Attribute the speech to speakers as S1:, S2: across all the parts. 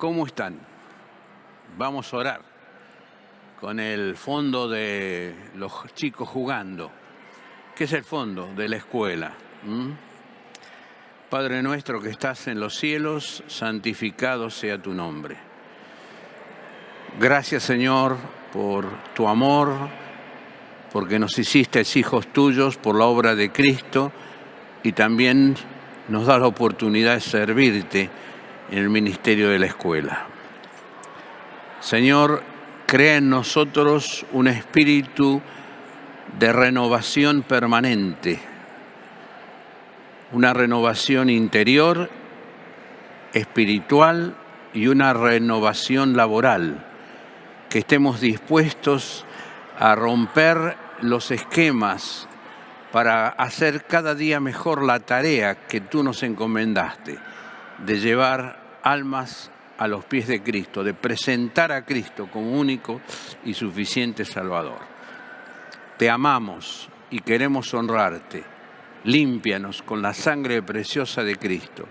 S1: ¿Cómo están? Vamos a orar con el fondo de los chicos jugando. ¿Qué es el fondo de la escuela? Padre nuestro que estás en los cielos, santificado sea tu nombre. Gracias, Señor, por tu amor, porque nos hiciste hijos tuyos por la obra de Cristo y también nos da la oportunidad de servirte en el ministerio de la escuela. Señor, crea en nosotros un espíritu de renovación permanente, una renovación interior, espiritual y una renovación laboral, que estemos dispuestos a romper los esquemas para hacer cada día mejor la tarea que tú nos encomendaste, de llevar almas a los pies de Cristo, de presentar a Cristo como único y suficiente Salvador. Te amamos y queremos honrarte. Límpianos con la sangre preciosa de Cristo.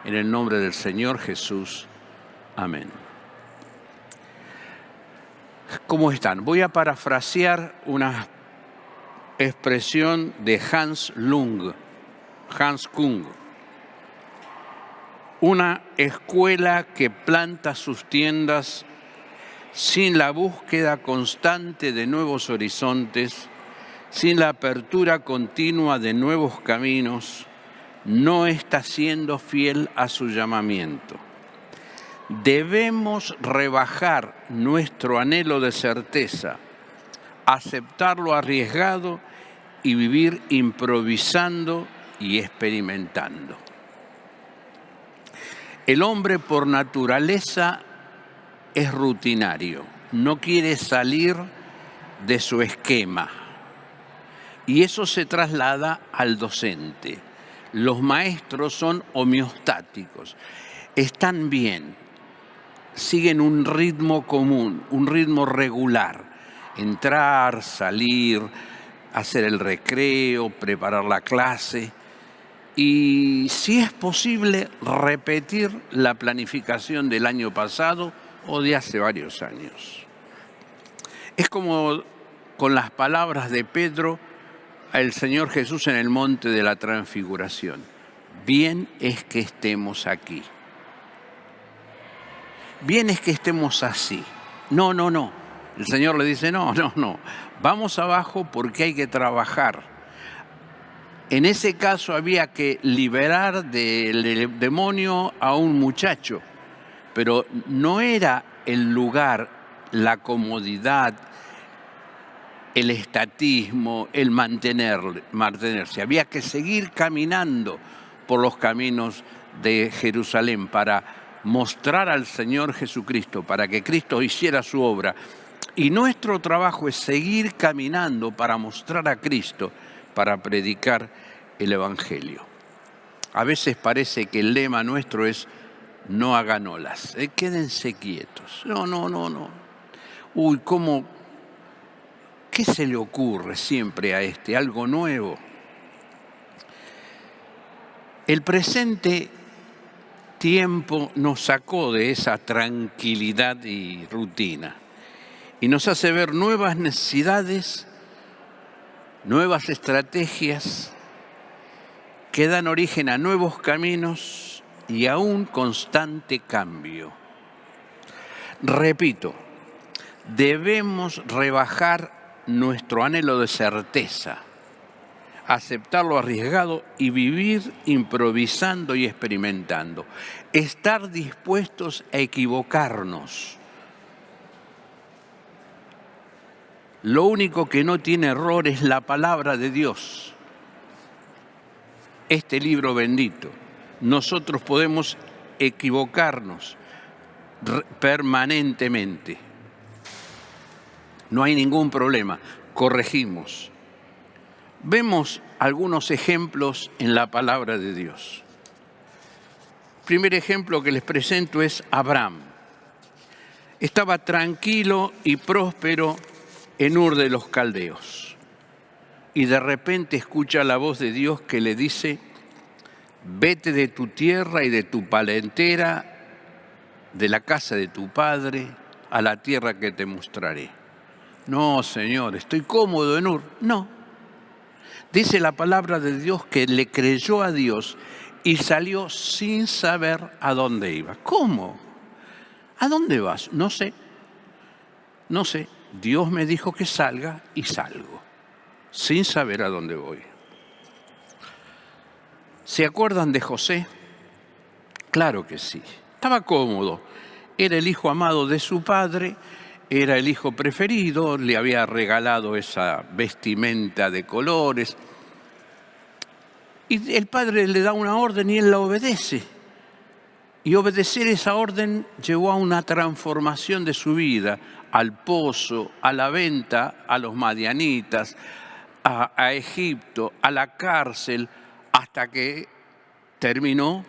S1: En el nombre del Señor Jesús. Amén. ¿Cómo están? Voy a parafrasear una expresión de Hans Kung. Una escuela que planta sus tiendas sin la búsqueda constante de nuevos horizontes, sin la apertura continua de nuevos caminos, no está siendo fiel a su llamamiento. Debemos rebajar nuestro anhelo de certeza, aceptar lo arriesgado y vivir improvisando y experimentando. El hombre por naturaleza es rutinario, no quiere salir de su esquema y eso se traslada al docente. Los maestros son homeostáticos, están bien, siguen un ritmo común, un ritmo regular. Entrar, salir, hacer el recreo, preparar la clase y, si es posible, repetir la planificación del año pasado o de hace varios años. Es como con las palabras de Pedro al Señor Jesús en el monte de la Transfiguración. Bien es que estemos aquí. Bien es que estemos así. No. El Señor le dice, no. Vamos abajo porque hay que trabajar. En ese caso había que liberar del demonio a un muchacho, pero no era el lugar, la comodidad, el estatismo, el mantenerse. Había que seguir caminando por los caminos de Jerusalén para mostrar al Señor Jesucristo, para que Cristo hiciera su obra. Y nuestro trabajo es seguir caminando para mostrar a Cristo, para predicar el Evangelio. A veces parece que el lema nuestro es no hagan olas, quédense quietos. No. Uy, ¿qué se le ocurre siempre a algo nuevo? El presente tiempo nos sacó de esa tranquilidad y rutina y nos hace ver nuevas necesidades, nuevas estrategias que dan origen a nuevos caminos y a un constante cambio. Repito, debemos rebajar nuestro anhelo de certeza, aceptar lo arriesgado y vivir improvisando y experimentando. Estar dispuestos a equivocarnos. Lo único que no tiene error es la palabra de Dios. Este libro bendito. Nosotros podemos equivocarnos permanentemente. No hay ningún problema. Corregimos. Vemos algunos ejemplos en la palabra de Dios. El primer ejemplo que les presento es Abraham. Estaba tranquilo y próspero en Ur de los Caldeos. Y de repente escucha la voz de Dios que le dice, vete de tu tierra y de tu parentela de la casa de tu padre a la tierra que te mostraré. No, Señor, estoy cómodo en Ur. No. Dice la palabra de Dios que le creyó a Dios y salió sin saber a dónde iba. ¿Cómo? ¿A dónde vas? No sé. No sé. Dios me dijo que salga y salgo, sin saber a dónde voy. ¿Se acuerdan de José? Claro que sí. Estaba cómodo. Era el hijo amado de su padre, era el hijo preferido, le había regalado esa vestimenta de colores. Y el padre le da una orden y él la obedece. Y obedecer esa orden llevó a una transformación de su vida, al pozo, a la venta, a los madianitas, a Egipto, a la cárcel, hasta que terminó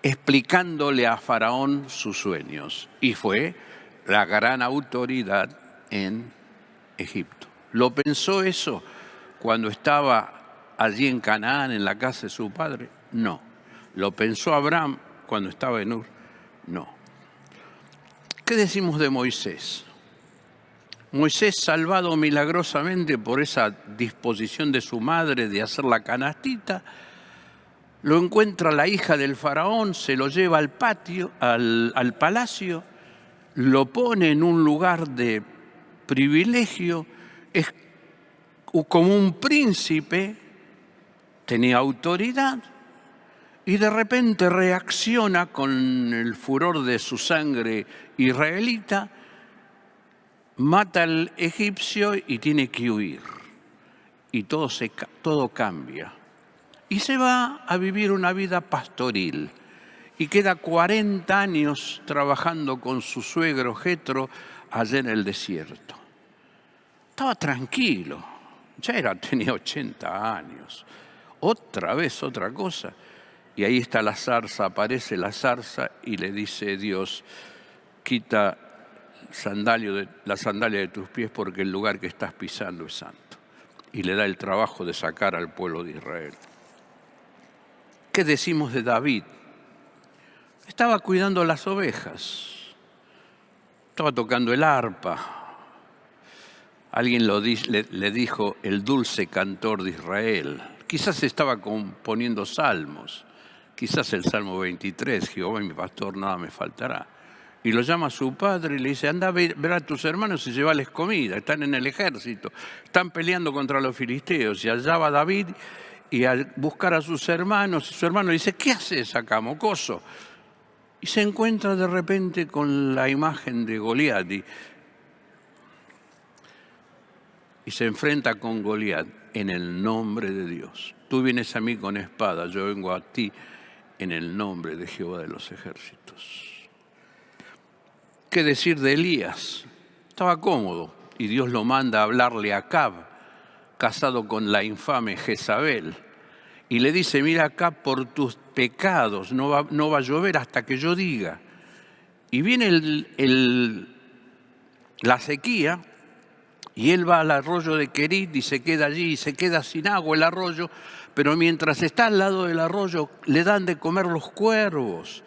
S1: explicándole a Faraón sus sueños. Y fue la gran autoridad en Egipto. ¿Lo pensó eso cuando estaba allí en Canaán, en la casa de su padre? No. ¿Lo pensó Abraham cuando estaba en Ur? No. ¿Qué decimos de Moisés? Moisés, salvado milagrosamente por esa disposición de su madre de hacer la canastita, lo encuentra la hija del faraón, se lo lleva al patio, al palacio, lo pone en un lugar de privilegio, es como un príncipe, tenía autoridad, y de repente reacciona con el furor de su sangre israelita, mata al egipcio y tiene que huir. Y todo cambia. Y se va a vivir una vida pastoril. Y queda 40 años trabajando con su suegro Jetro allá en el desierto. Estaba tranquilo. Tenía 80 años. Otra vez otra cosa. Y ahí está la zarza, aparece la zarza y le dice Dios, quita la sandalia de tus pies porque el lugar que estás pisando es santo. Y le da el trabajo de sacar al pueblo de Israel. ¿Qué decimos de David? Estaba cuidando las ovejas, estaba tocando el arpa. Alguien le dijo el dulce cantor de Israel. Quizás estaba componiendo salmos. Quizás el Salmo 23, Jehová mi pastor, nada me faltará. Y lo llama a su padre y le dice, anda a ver a tus hermanos y llévales comida, están en el ejército, están peleando contra los filisteos. Y allá va David y al buscar a sus hermanos, su hermano dice, ¿qué haces acá, mocoso? Y se encuentra de repente con la imagen de Goliat y se enfrenta con Goliat en el nombre de Dios. Tú vienes a mí con espada, yo vengo a ti en el nombre de Jehová de los ejércitos. ¿Qué decir de Elías? Estaba cómodo y Dios lo manda a hablarle a Acab, casado con la infame Jezabel. Y le dice, mira acá, por tus pecados no va a llover hasta que yo diga. Y viene la sequía y él va al arroyo de Querit y se queda allí y se queda sin agua el arroyo, pero mientras está al lado del arroyo le dan de comer los cuervos.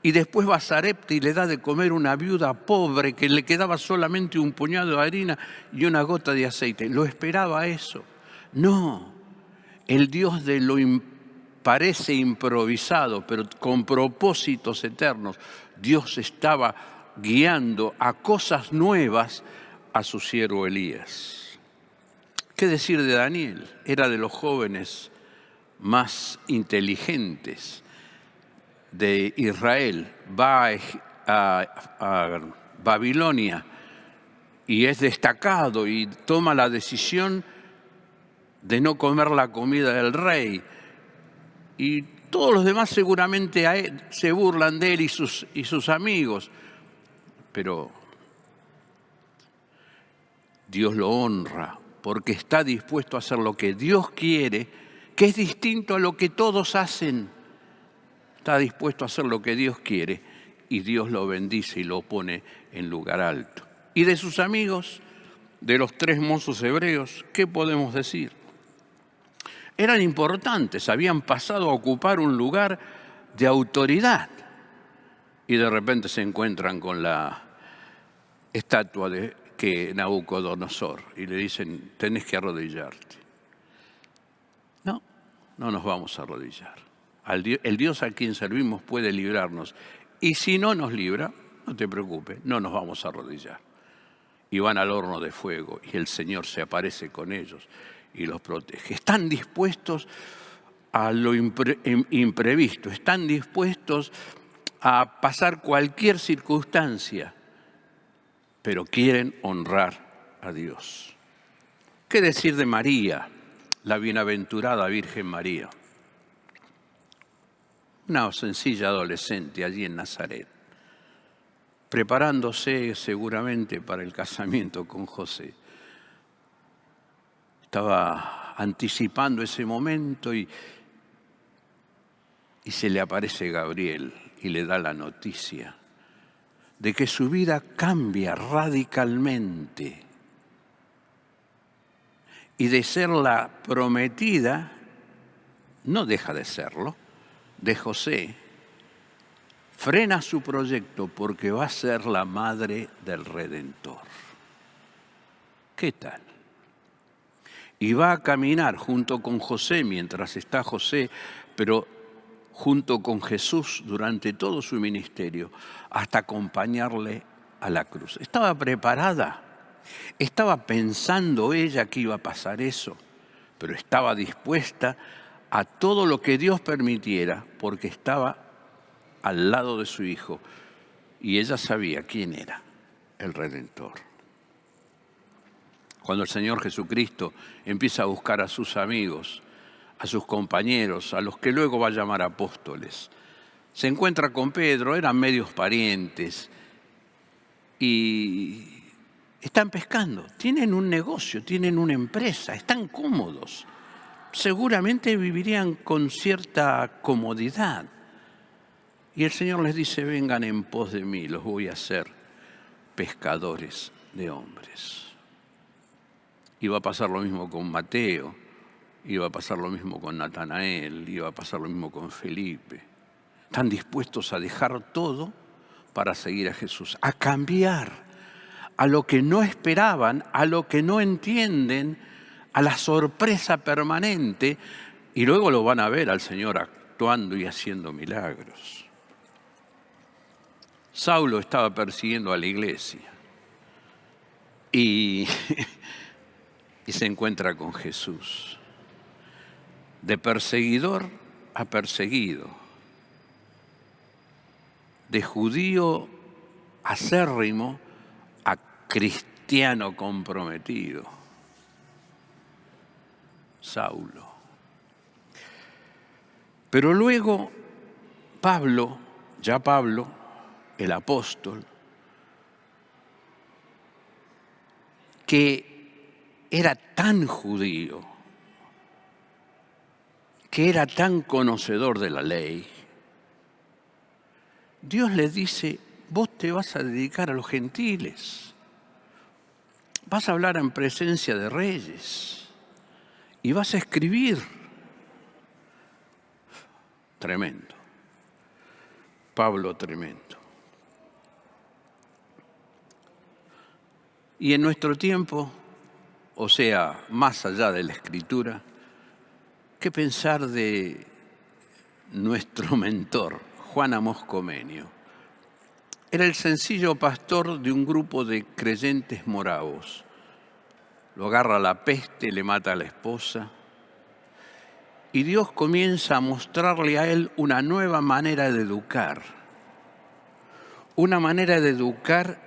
S1: Y después va a Sarepta y le da de comer una viuda pobre que le quedaba solamente un puñado de harina y una gota de aceite. ¿Lo esperaba eso? No. El Dios de lo parece improvisado, pero con propósitos eternos. Dios estaba guiando a cosas nuevas a su siervo Elías. ¿Qué decir de Daniel? Era de los jóvenes más inteligentes de Israel. Va a Babilonia y es destacado y toma la decisión de no comer la comida del rey. Y todos los demás seguramente se burlan de él y sus amigos. Pero Dios lo honra porque está dispuesto a hacer lo que Dios quiere, que es distinto a lo que todos hacen. Está dispuesto a hacer lo que Dios quiere y Dios lo bendice y lo pone en lugar alto. Y de sus amigos, de los 3 mozos hebreos, ¿qué podemos decir? Eran importantes, habían pasado a ocupar un lugar de autoridad. Y de repente se encuentran con la estatua que Nabucodonosor y le dicen, tenés que arrodillarte. No, no nos vamos a arrodillar. El Dios a quien servimos puede librarnos. Y si no nos libra, no te preocupes, no nos vamos a arrodillar. Y van al horno de fuego y el Señor se aparece con ellos y los protege. Están dispuestos a lo imprevisto, están dispuestos a pasar cualquier circunstancia, pero quieren honrar a Dios. ¿Qué decir de María, la bienaventurada Virgen María? Una sencilla adolescente allí en Nazaret, preparándose seguramente para el casamiento con José. Estaba anticipando ese momento y se le aparece Gabriel y le da la noticia de que su vida cambia radicalmente y de ser la prometida, no deja de serlo, de José, frena su proyecto porque va a ser la madre del Redentor. ¿Qué tal? Y va a caminar junto con José, mientras está José, pero junto con Jesús durante todo su ministerio, hasta acompañarle a la cruz. Estaba preparada, estaba pensando ella que iba a pasar eso, pero estaba dispuesta a todo lo que Dios permitiera, porque estaba al lado de su hijo, y ella sabía quién era el Redentor. Cuando el Señor Jesucristo empieza a buscar a sus amigos, a sus compañeros, a los que luego va a llamar apóstoles, se encuentra con Pedro, eran medios parientes, y están pescando, tienen un negocio, tienen una empresa, están cómodos. Seguramente vivirían con cierta comodidad. Y el Señor les dice, vengan en pos de mí, los voy a hacer pescadores de hombres. Iba a pasar lo mismo con Mateo, iba a pasar lo mismo con Natanael, iba a pasar lo mismo con Felipe. Están dispuestos a dejar todo para seguir a Jesús, a cambiar a lo que no esperaban, a lo que no entienden, a la sorpresa permanente, y luego lo van a ver al Señor actuando y haciendo milagros. Saulo estaba persiguiendo a la iglesia y se encuentra con Jesús. De perseguidor a perseguido, de judío acérrimo a cristiano comprometido. Saulo. Pero luego Pablo, el apóstol, que era tan judío, que era tan conocedor de la ley, Dios le dice, vos te vas a dedicar a los gentiles, vas a hablar en presencia de reyes y vas a escribir. Tremendo. Pablo tremendo. Y en nuestro tiempo, o sea, más allá de la Escritura, ¿qué pensar de nuestro mentor, Juan Amós Comenio? Era el sencillo pastor de un grupo de creyentes moravos. Lo agarra la peste, le mata a la esposa, y Dios comienza a mostrarle a él una nueva manera de educar. Una manera de educar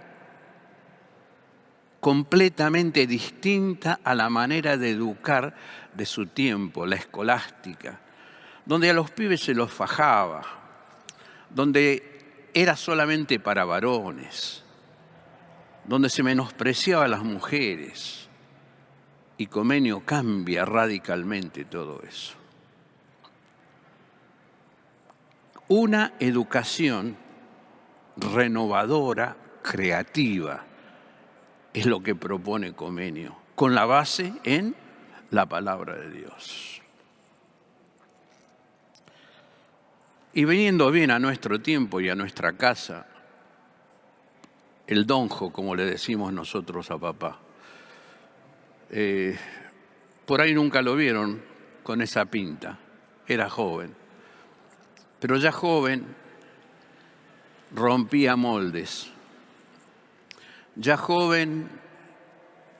S1: completamente distinta a la manera de educar de su tiempo, la escolástica, donde a los pibes se los fajaba, donde era solamente para varones, donde se menospreciaba a las mujeres. Y Comenio cambia radicalmente todo eso. Una educación renovadora, creativa, es lo que propone Comenio, con la base en la palabra de Dios. Y viniendo bien a nuestro tiempo y a nuestra casa, el donjo, como le decimos nosotros a papá, por ahí nunca lo vieron con esa pinta, era joven. Pero ya joven rompía moldes, ya joven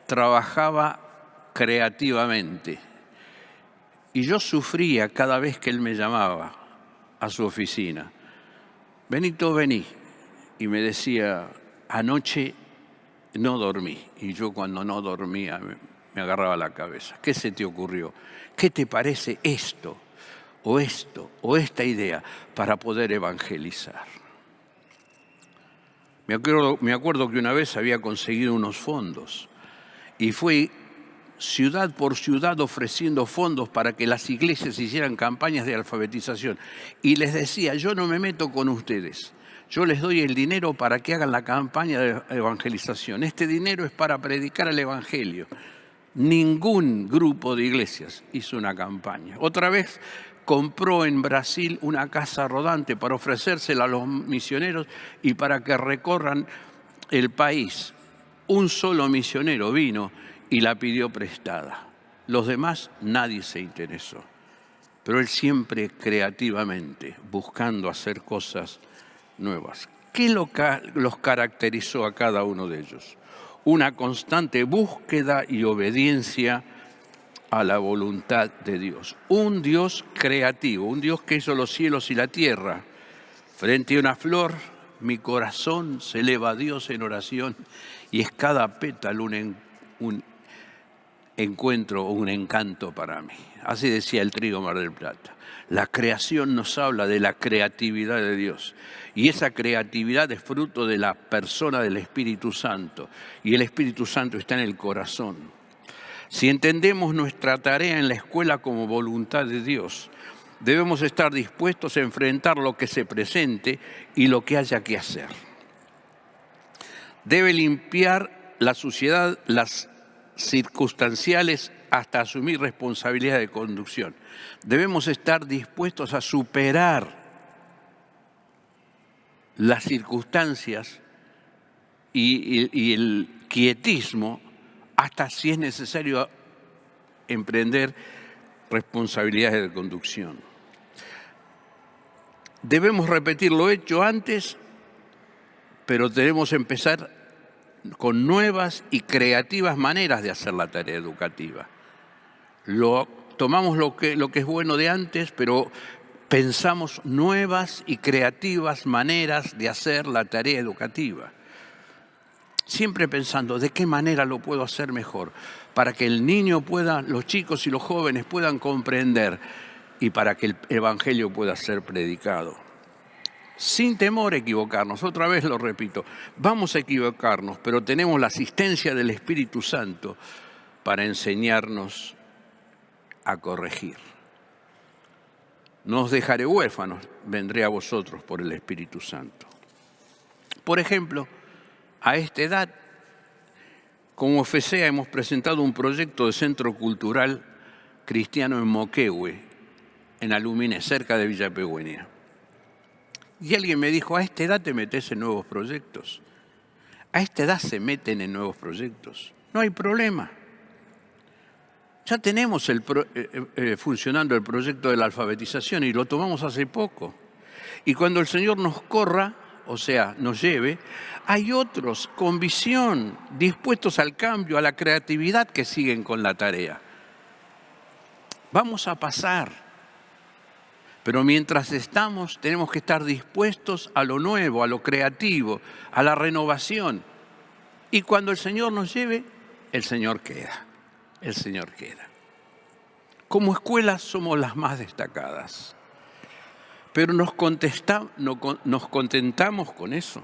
S1: trabajaba creativamente. Y yo sufría cada vez que él me llamaba a su oficina. Benito, vení. Y me decía, anoche no dormí. Y yo cuando no dormía me agarraba la cabeza. ¿Qué se te ocurrió? ¿Qué te parece esto o esta idea para poder evangelizar? Me acuerdo que una vez había conseguido unos fondos y fui ciudad por ciudad ofreciendo fondos para que las iglesias hicieran campañas de alfabetización. Y les decía, yo no me meto con ustedes, yo les doy el dinero para que hagan la campaña de evangelización. Este dinero es para predicar el evangelio. Ningún grupo de iglesias hizo una campaña. Otra vez compró en Brasil una casa rodante para ofrecérsela a los misioneros y para que recorran el país. Un solo misionero vino y la pidió prestada. Los demás, nadie se interesó. Pero él siempre creativamente, buscando hacer cosas nuevas. ¿Qué los caracterizó a cada uno de ellos? Una constante búsqueda y obediencia a la voluntad de Dios. Un Dios creativo, un Dios que hizo los cielos y la tierra. Frente a una flor, mi corazón se eleva a Dios en oración y es cada pétalo un encuentro o un encanto para mí. Así decía el Trío Mar del Plata. La creación nos habla de la creatividad de Dios. Y esa creatividad es fruto de la persona del Espíritu Santo. Y el Espíritu Santo está en el corazón. Si entendemos nuestra tarea en la escuela como voluntad de Dios, debemos estar dispuestos a enfrentar lo que se presente y lo que haya que hacer. Debe limpiar la suciedad, las circunstanciales, hasta asumir responsabilidad de conducción. Debemos estar dispuestos a superar las circunstancias y el quietismo hasta si es necesario emprender responsabilidades de conducción. Debemos repetir lo hecho antes, pero debemos empezar con nuevas y creativas maneras de hacer la tarea educativa. Tomamos lo que es bueno de antes, pero pensamos nuevas y creativas maneras de hacer la tarea educativa. Siempre pensando de qué manera lo puedo hacer mejor, para que el niño pueda, los chicos y los jóvenes puedan comprender y para que el evangelio pueda ser predicado. Sin temor a equivocarnos, otra vez lo repito, vamos a equivocarnos, pero tenemos la asistencia del Espíritu Santo para enseñarnos a corregir. No os dejaré huérfanos, vendré a vosotros por el Espíritu Santo. Por ejemplo, a esta edad, como FESEA hemos presentado un proyecto de centro cultural cristiano en Moquehue, en Aluminé, cerca de Villa Pegüeña. Y alguien me dijo, a esta edad te metes en nuevos proyectos. A esta edad se meten en nuevos proyectos. No hay problema. Ya tenemos funcionando el proyecto de la alfabetización y lo tomamos hace poco. Y cuando el Señor nos corra, o sea, nos lleve, hay otros con visión, dispuestos al cambio, a la creatividad que siguen con la tarea. Vamos a pasar. Pero mientras estamos, tenemos que estar dispuestos a lo nuevo, a lo creativo, a la renovación. Y cuando el Señor nos lleve, el Señor queda. El Señor queda. Como escuela somos las más destacadas. Pero nos contentamos con eso.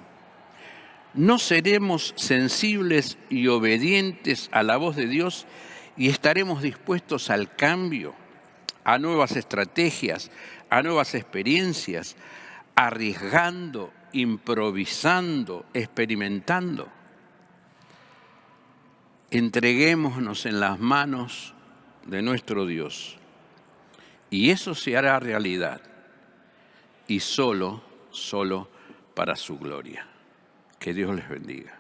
S1: No seremos sensibles y obedientes a la voz de Dios y estaremos dispuestos al cambio, a nuevas estrategias, a nuevas experiencias, arriesgando, improvisando, experimentando. Entreguémonos en las manos de nuestro Dios y eso se hará realidad. y solo para su gloria. Que Dios les bendiga.